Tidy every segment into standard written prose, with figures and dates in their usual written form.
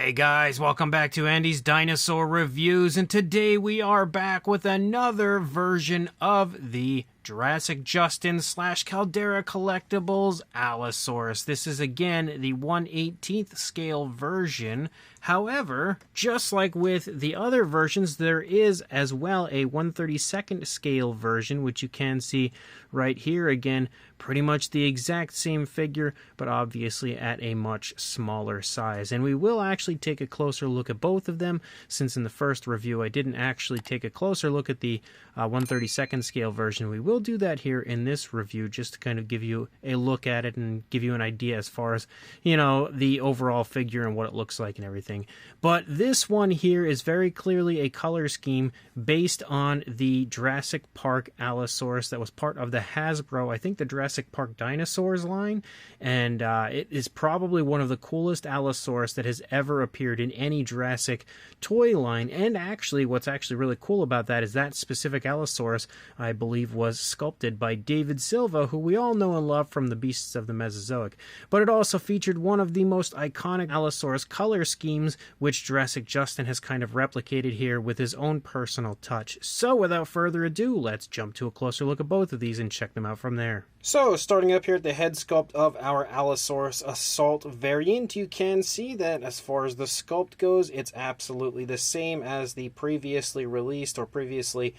Hey guys, welcome back to Andy's Dinosaur Reviews, and today we are back with another version of the Jurassic Justin / Caldera Collectibles Allosaurus. This is again the 1/18th scale version. However, just like with the other versions, there is as well a 1/32nd scale version, which you can see right here. Again, pretty much the exact same figure, but obviously at a much smaller size. And we will actually take a closer look at both of them, since in the first review I didn't actually take a closer look at the 1/32nd scale version. We will do that here in this review, just to kind of give you a look at it and give you an idea as far as, the overall figure and what it looks like and everything. But this one here is very clearly a color scheme based on the Jurassic Park Allosaurus that was part of the Hasbro, I think the Jurassic Park Dinosaurs line, and it is probably one of the coolest Allosaurus that has ever appeared in any Jurassic toy line. And actually, what's actually really cool about that is that specific Allosaurus, I believe, was sculpted by David Silva, who we all know and love from the Beasts of the Mesozoic. But it also featured one of the most iconic Allosaurus color schemes, which Jurassic Justin has kind of replicated here with his own personal touch. So without further ado, let's jump to a closer look at both of these and check them out from there. So, starting up here at the head sculpt of our Allosaurus Assault variant, you can see that as far as the sculpt goes, it's absolutely the same as the previously released, or previously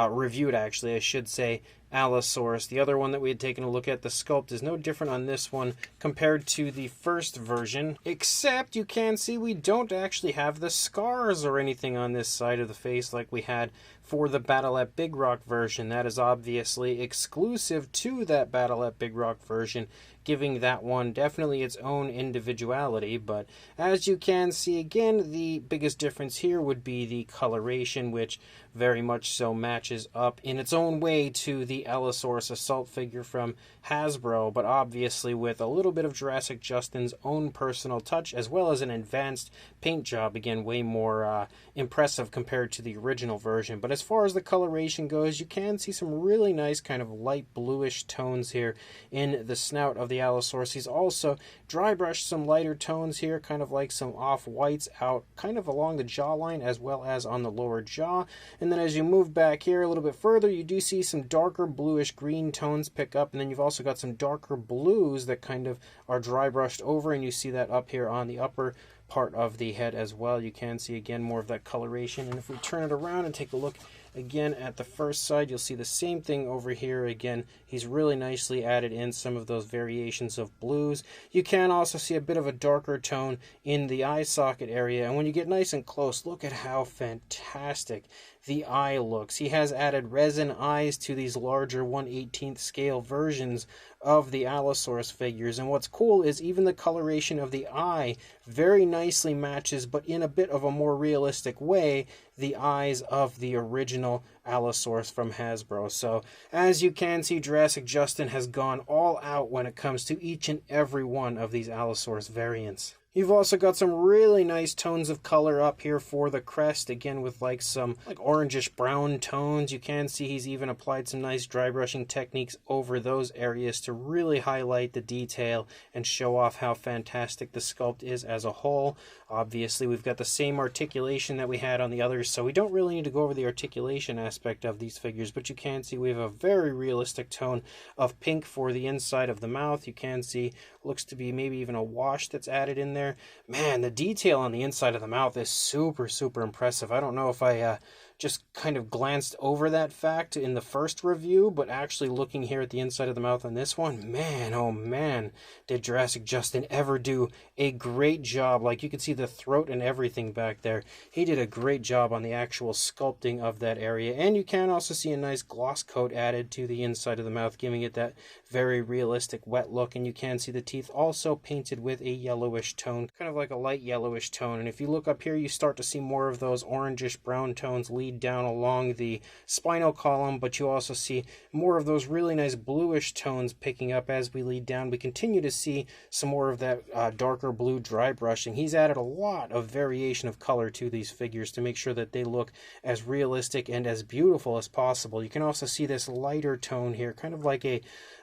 reviewed, actually, I should say, Allosaurus. The other one that we had taken a look at, the sculpt, is no different on this one compared to the first version, except you can see we don't actually have the scars or anything on this side of the face like we had for the Battle at Big Rock version. That is obviously exclusive to that Battle at Big Rock version, giving that one definitely its own individuality. But as you can see, again, the biggest difference here would be the coloration, which very much so matches up in its own way to the Allosaurus Assault figure from Hasbro, but obviously with a little bit of Jurassic Justin's own personal touch, as well as an advanced paint job. Again, way more impressive compared to the original version. But as far as the coloration goes, you can see some really nice kind of light bluish tones here in the snout of the Allosaurus. He's also dry brushed some lighter tones here, kind of like some off-whites out kind of along the jawline as well as on the lower jaw. And then as you move back here a little bit further, you do see some darker bluish green tones pick up, and then you've also got some darker blues that kind of are dry brushed over, and you see that up here on the upper part of the head as well. You can see again more of that coloration. And if we turn it around and take a look again at the first side, you'll see the same thing over here. Again, he's really nicely added in some of those variations of blues. You can also see a bit of a darker tone in the eye socket area, and when you get nice and close, look at how fantastic the eye looks. He has added resin eyes to these larger 1/18th scale versions of the Allosaurus figures, and what's cool is even the coloration of the eye very nicely matches, but in a bit of a more realistic way, the eyes of the original Allosaurus from Hasbro. So as you can see, Jurassic Justin has gone all out when it comes to each and every one of these Allosaurus variants. You've also got some really nice tones of color up here for the crest, again with some orangish brown tones. You can see he's even applied some nice dry brushing techniques over those areas to really highlight the detail and show off how fantastic the sculpt is as a whole. Obviously, we've got the same articulation that we had on the others, so we don't really need to go over the articulation aspect of these figures, but you can see we have a very realistic tone of pink for the inside of the mouth. You can see looks to be maybe even a wash that's added in there. Man, the detail on the inside of the mouth is super, super impressive. I don't know if I just kind of glanced over that fact in the first review, but actually looking here at the inside of the mouth on this one, man, oh man, did Jurassic Justin ever do a great job. Like, you can see the throat and everything back there. He did a great job on the actual sculpting of that area, and you can also see a nice gloss coat added to the inside of the mouth, giving it that very realistic wet look. And you can see the teeth also painted with a yellowish tone, kind of like a light yellowish tone. And if you look up here, you start to see more of those orangish brown tones lead down along the spinal column, but you also see more of those really nice bluish tones picking up as we lead down. We continue to see some more of that darker blue dry brushing. He's added a lot of variation of color to these figures to make sure that they look as realistic and as beautiful as possible. You can also see this lighter tone here, kind of like a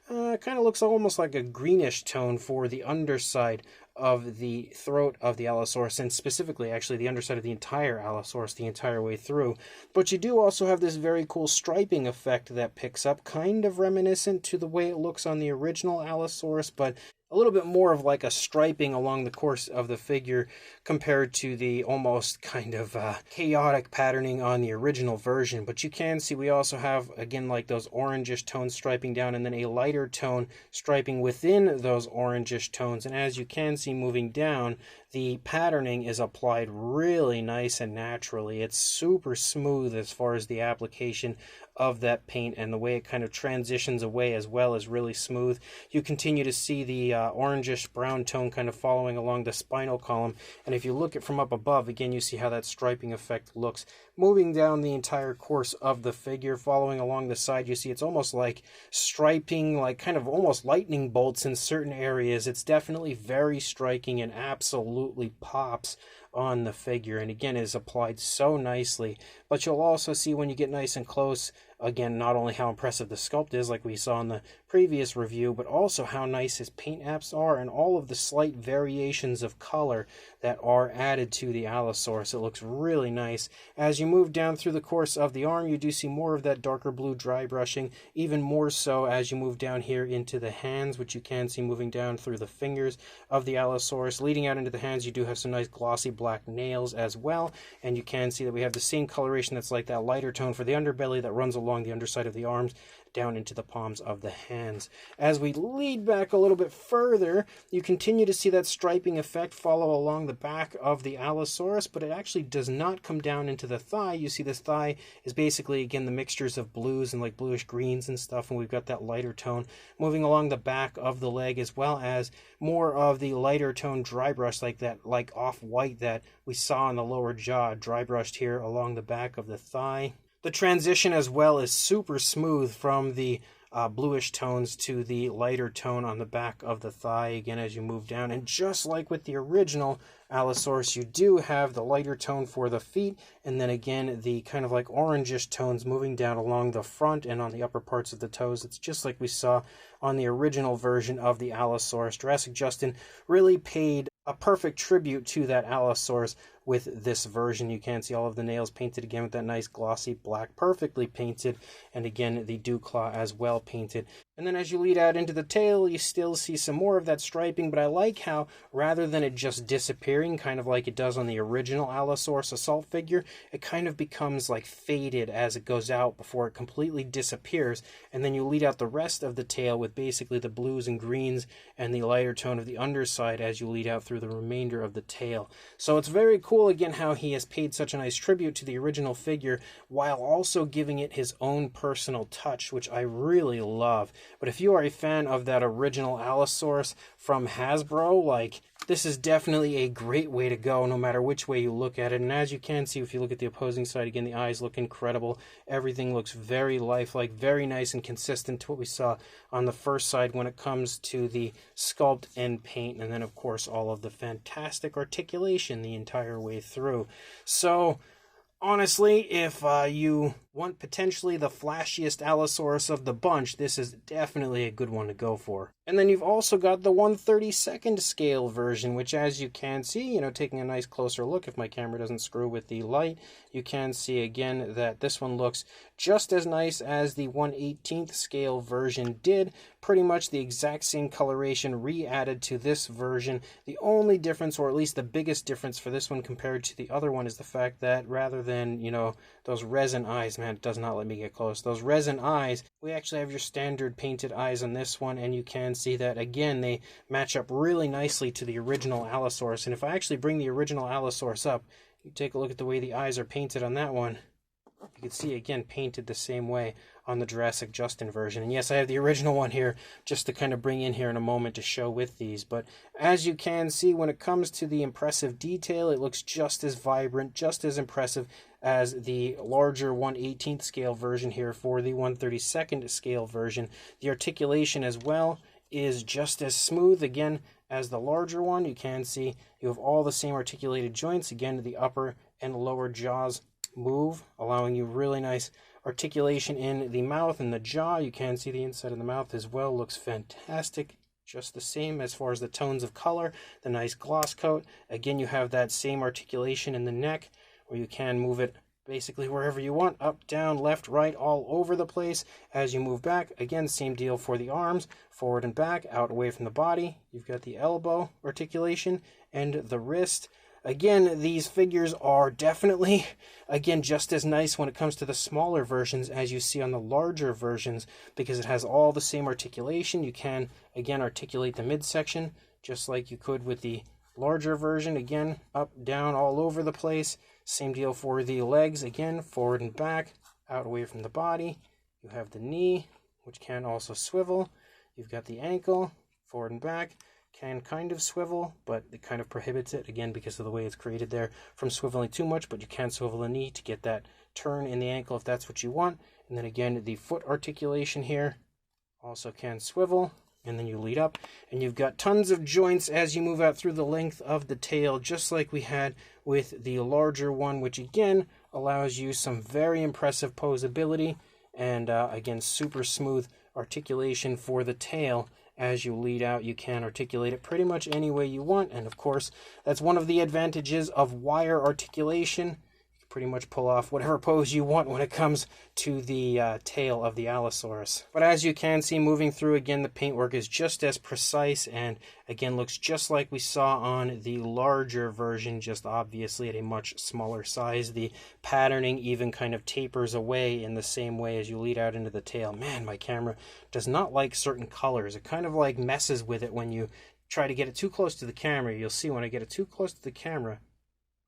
kind of looks almost like a greenish tone for the underside of the throat of the Allosaurus, and specifically actually the underside of the entire Allosaurus the entire way through. But you do also have this very cool striping effect that picks up, kind of reminiscent to the way it looks on the original Allosaurus, but a little bit more of like a striping along the course of the figure compared to the almost kind of chaotic patterning on the original version. But you can see we also have, again, like those orangish tones striping down and then a lighter tone striping within those orangish tones. And as you can see moving down, the patterning is applied really nice and naturally. It's super smooth as far as the application of that paint, and the way it kind of transitions away as well is really smooth. You continue to see the orangish brown tone kind of following along the spinal column, and if you look at from up above, again, you see how that striping effect looks. Moving down the entire course of the figure, following along the side, you see it's almost like striping, like kind of almost lightning bolts in certain areas. It's definitely very striking and absolutely pops on the figure, and again is applied so nicely. But you'll also see when you get nice and close, again, not only how impressive the sculpt is like we saw in the previous review, but also how nice his paint apps are and all of the slight variations of color that are added to the Allosaurus. It looks really nice. As you move down through the course of the arm, you do see more of that darker blue dry brushing, even more so as you move down here into the hands, which you can see moving down through the fingers of the Allosaurus. Leading out into the hands, you do have some nice glossy black nails as well, and you can see that we have the same coloration that's like that lighter tone for the underbelly that runs along the underside of the arms down into the palms of the hands. As we lead back a little bit further, you continue to see that striping effect follow along the back of the Allosaurus, but it actually does not come down into the thigh. You see this thigh is basically, again, the mixtures of blues and like bluish greens and stuff, and we've got that lighter tone moving along the back of the leg, as well as more of the lighter tone dry brush, like that, like off-white that we saw in the lower jaw, dry brushed here along the back of the thigh. The transition as well is super smooth from the bluish tones to the lighter tone on the back of the thigh, again, as you move down. And just like with the original Allosaurus, you do have the lighter tone for the feet, and then again the kind of like orangish tones moving down along the front and on the upper parts of the toes. It's just like we saw on the original version of the Allosaurus. Jurassic Justin really paid a perfect tribute to that Allosaurus with this version. You can see all of the nails painted again with that nice glossy black, perfectly painted, and again the dew claw as well painted. And then as you lead out into the tail, you still see some more of that striping, but I like how rather than it just disappearing, kind of like it does on the original Allosaurus Assault figure, it kind of becomes like faded as it goes out before it completely disappears, and then you lead out the rest of the tail with basically the blues and greens and the lighter tone of the underside as you lead out through the remainder of the tail. So it's very cool, again, how he has paid such a nice tribute to the original figure while also giving it his own personal touch, which I really love. But if you are a fan of that original Allosaurus from Hasbro, like, this is definitely a great way to go no matter which way you look at it. And as you can see, if you look at the opposing side, again, the eyes look incredible. Everything looks very lifelike, very nice and consistent to what we saw on the first side when it comes to the sculpt and paint. And then, of course, all of the fantastic articulation the entire way through. So honestly, if you want potentially the flashiest Allosaurus of the bunch, this is definitely a good one to go for. And then you've also got the 1/32nd scale version, which, as you can see, taking a nice closer look, if my camera doesn't screw with the light, you can see again that this one looks just as nice as the 1/18th scale version did. Pretty much the exact same coloration re-added to this version. The only difference, or at least the biggest difference for this one compared to the other one, is the fact that rather than, those resin eyes, man, it does not let me get close. Those resin eyes, we actually have your standard painted eyes on this one, and you can see that, again, they match up really nicely to the original Allosaurus. And if I actually bring the original Allosaurus up, you take a look at the way the eyes are painted on that one. You can see, again, painted the same way on the Jurassic Justin version. And yes, I have the original one here just to kind of bring in here in a moment to show with these. But as you can see, when it comes to the impressive detail, it looks just as vibrant, just as impressive as the larger 1/18th scale version here for the 1/32nd scale version. The articulation as well is just as smooth, again, as the larger one. You can see you have all the same articulated joints. Again, the upper and lower jaws move, allowing you really nice articulation in the mouth and the jaw. You can see the inside of the mouth as well looks fantastic. just the same as far as the tones of color, the nice gloss coat. Again, you have that same articulation in the neck where you can move it basically wherever you want, up, down, left, right, all over the place as you move back. Again, same deal for the arms, forward and back, out away from the body. You've got the elbow articulation and the wrist. Again, these figures are definitely, again, just as nice when it comes to the smaller versions as you see on the larger versions, because it has all the same articulation. You can, again, articulate the midsection just like you could with the larger version. Again, up, down, all over the place. Same deal for the legs. Again, forward and back, out away from the body. You have the knee, which can also swivel. You've got the ankle, forward and back. Can kind of swivel, but it kind of prohibits it, again, because of the way it's created there, from swiveling too much, but you can swivel the knee to get that turn in the ankle if that's what you want. And then again, the foot articulation here also can swivel, and then you lead up, and you've got tons of joints as you move out through the length of the tail, just like we had with the larger one, which again allows you some very impressive posability, and again, super smooth articulation for the tail. As you lead out, you can articulate it pretty much any way you want. And of course, that's one of the advantages of wire articulation. You can pretty much pull off whatever pose you want when it comes to the tail of the Allosaurus. But as you can see, moving through, again, the paintwork is just as precise and again looks just like we saw on the larger version, just obviously at a much smaller size. The patterning even kind of tapers away in the same way as you lead out into the tail. Man, my camera does not like certain colors. It kind of like messes with it when you try to get it too close to the camera. You'll see when I get it too close to the camera,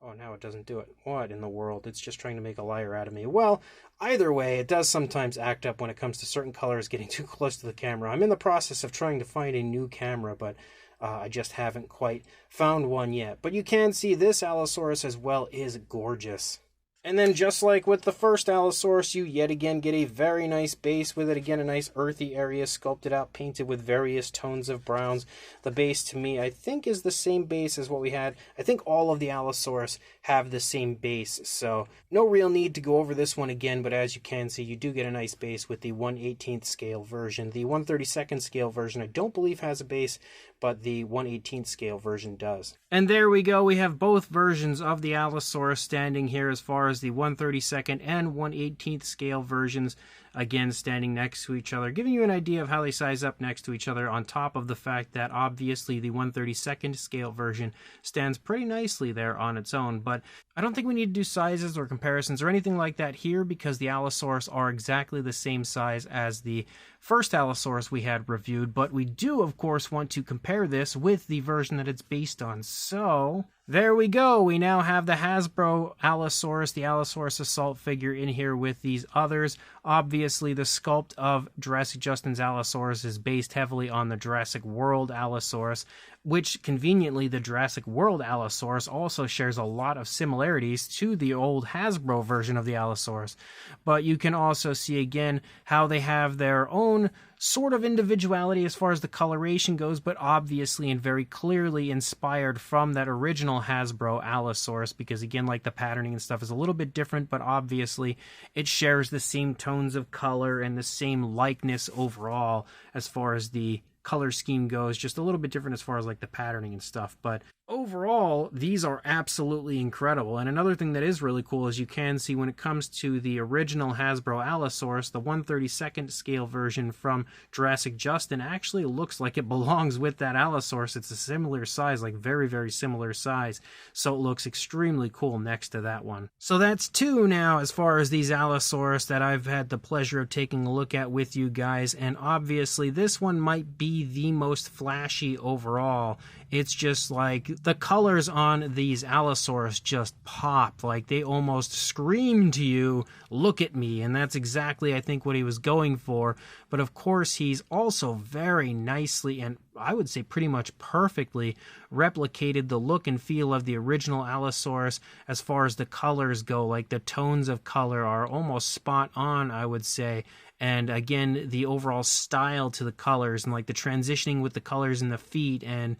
oh, now it doesn't do it. What in the world? It's just trying to make a liar out of me. Well, either way, it does sometimes act up when it comes to certain colors getting too close to the camera. I'm in the process of trying to find a new camera, but I just haven't quite found one yet. But you can see this Allosaurus as well is gorgeous. And then just like with the first Allosaurus, you yet again get a very nice base with it. Again, a nice earthy area sculpted out, painted with various tones of browns. The base, to me, I think is the same base as what we had. I think all of the Allosaurus have the same base, so no real need to go over this one again, but as you can see, you do get a nice base with the 1/18th scale version. The 1/32nd scale version I don't believe has a base, but the 1/18th scale version does. And there we go. We have both versions of the Allosaurus standing here as far as the 1/32nd and 1/18th scale versions, again standing next to each other, giving you an idea of how they size up next to each other, on top of the fact that obviously the 1/32nd scale version stands pretty nicely there on its own. But I don't think we need to do sizes or comparisons or anything like that here, because the Allosaurus are exactly the same size as the first Allosaurus we had reviewed, but we do of course want to compare this with the version that it's based on. So there we go. We now have the Hasbro Allosaurus, the Allosaurus Assault figure in here with these others. Obviously, the sculpt of Jurassic Justin's Allosaurus is based heavily on the Jurassic World Allosaurus, which conveniently the Jurassic World Allosaurus also shares a lot of similarities to the old Hasbro version of the Allosaurus. But you can also see again how they have their own sort of individuality as far as the coloration goes, but obviously and very clearly inspired from that original Hasbro Allosaurus, because again, like the patterning and stuff is a little bit different, but obviously it shares the same tones of color and the same likeness overall as far as the color scheme goes, just a little bit different as far as like the patterning and stuff. But overall, these are absolutely incredible. And another thing that is really cool is you can see when it comes to the original Hasbro Allosaurus, the 1/32nd scale version from Jurassic Justin actually looks like it belongs with that Allosaurus. It's a similar size, like very, very similar size. So it looks extremely cool next to that one. So that's two now as far as these Allosaurus that I've had the pleasure of taking a look at with you guys. And obviously this one might be the most flashy overall. It's just like the colors on these Allosaurus just pop, like they almost scream to you, look at me, and that's exactly I think what he was going for. But of course he's also very nicely, and I would say pretty much perfectly, replicated the look and feel of the original Allosaurus as far as the colors go. Like the tones of color are almost spot on, I would say. And again, the overall style to the colors and like the transitioning with the colors in the feet and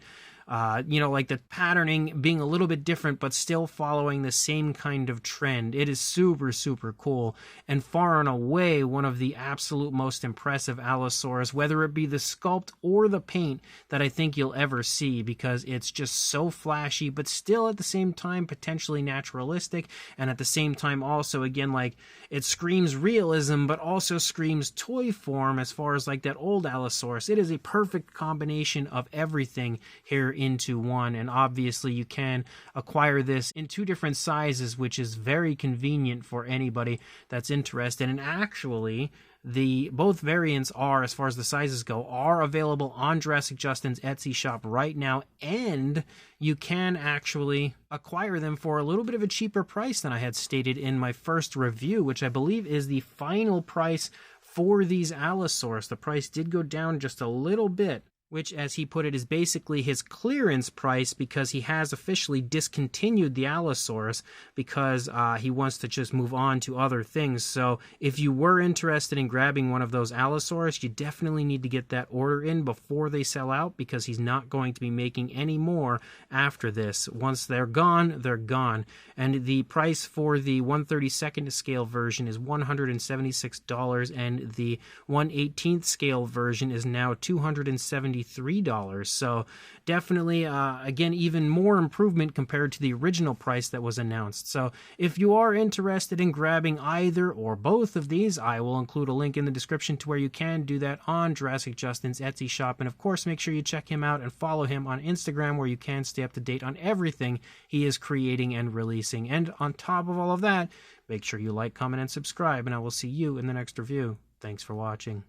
like the patterning being a little bit different, but still following the same kind of trend. It is super, super cool, and far and away one of the absolute most impressive Allosaurus, whether it be the sculpt or the paint, that I think you'll ever see, because it's just so flashy, but still at the same time potentially naturalistic, and at the same time also, again, like, it screams realism, but also screams toy form as far as like that old Allosaurus. It is a perfect combination of everything here into one, and obviously you can acquire this in 2 different sizes, which is very convenient for anybody that's interested. And actually, both variants are, as far as the sizes go, are available on Jurassic Justin's Etsy shop right now, and you can actually acquire them for a little bit of a cheaper price than I had stated in my first review, which I believe is the final price for these Allosaurus. The price did go down just a little bit, which, as he put it, is basically his clearance price, because he has officially discontinued the Allosaurus because he wants to just move on to other things. So if you were interested in grabbing one of those Allosaurus, you definitely need to get that order in before they sell out, because he's not going to be making any more after this. Once they're gone, they're gone. And the price for the 1/32nd scale version is $176, and the 1/18th scale version is now $273. So definitely, again, even more improvement compared to the original price that was announced. So if you are interested in grabbing either or both of these, I will include a link in the description to where you can do that on Jurassic Justin's Etsy shop. And of course, make sure you check him out and follow him on Instagram, where you can stay up to date on everything he is creating and releasing. And on top of all of that, make sure you like, comment, and subscribe, and I will see you in the next review. Thanks for watching.